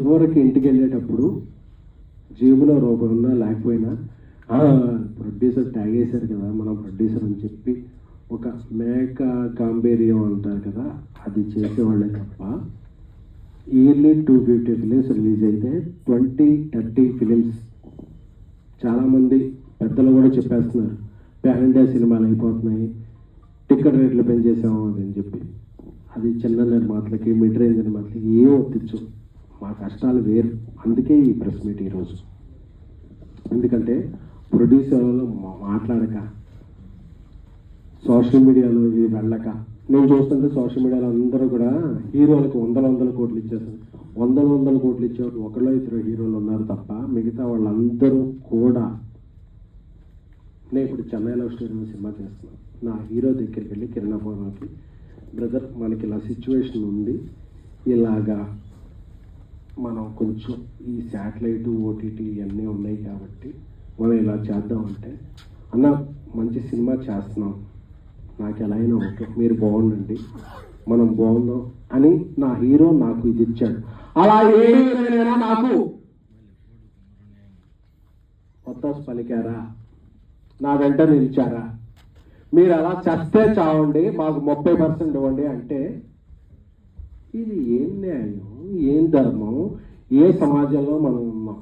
చివరికి ఇంటికి వెళ్ళేటప్పుడు జేబులో రూపాయి ఉన్నా లేకపోయినా ప్రొడ్యూసర్ ట్యాగ్ వేశారు కదా మనం ప్రొడ్యూసర్ అని చెప్పి ఒక మేక గాంభీర్యం అంటారు కదా, అది చేసేవాళ్ళే తప్ప ఇయర్లీ 250 ఫిలిమ్స్ రిలీజ్ అయితే 20-30 ఫిలిమ్స్. చాలామంది పెద్దలు కూడా చెప్పేస్తున్నారు పాన్ ఇండియా సినిమాలు అయిపోతున్నాయి, టికెట్ రేట్లు పెంచేసాము అని చెప్పి. అది చిన్న నిర్మాతలకి మిడ్ రేంజ్ నిర్మాతలకి ఏం ఒత్తిచ్చు, మా కష్టాలు వేరు. అందుకే ఈ ప్రెస్ మీట్ ఈరోజు. ఎందుకంటే ప్రొడ్యూసర్లు మాట్లాడక, సోషల్ మీడియాలో వెళ్ళక, నేను చూస్తుంటే సోషల్ మీడియాలో అందరూ కూడా హీరోలకు వందల కోట్లు ఇచ్చేస్తారు. వందల కోట్లు ఇచ్చేవాళ్ళు ఒకళ్ళు ఇద్దరు హీరోలు ఉన్నారు తప్ప మిగతా వాళ్ళందరూ కూడా. నేను ఇప్పుడు చెన్నై లవ్ స్టోరీ సినిమా చేస్తున్నాను. నా హీరో దగ్గరికి వెళ్ళి కిరణాపురంకి, బ్రదర్ మనకి ఇలా సిచ్యువేషన్ ఉంది, ఇలాగా మనం కొంచెం ఈ శాటిలైట్ ఓటీటీ ఇవన్నీ ఉన్నాయి కాబట్టి మనం ఇలా చేద్దామంటే, అన్న మంచి సినిమా చేస్తున్నాం, నాకు ఎలా అయినా ఓకే, మీరు బాగుండండి, మనం బాగుందాం అని నా హీరో నాకు ఇది ఇచ్చాడు. అలా ఏమైనా నాకు కొత్త పలికారా, నా వెంట నిలిచారా, మీరు అలా చస్తే చావండి, మాకు 30% ఇవ్వండి అంటే ఇది ఏం న్యాయం, ఏం ధర్మం, ఏ సమాజంలో మనం ఉన్నాం?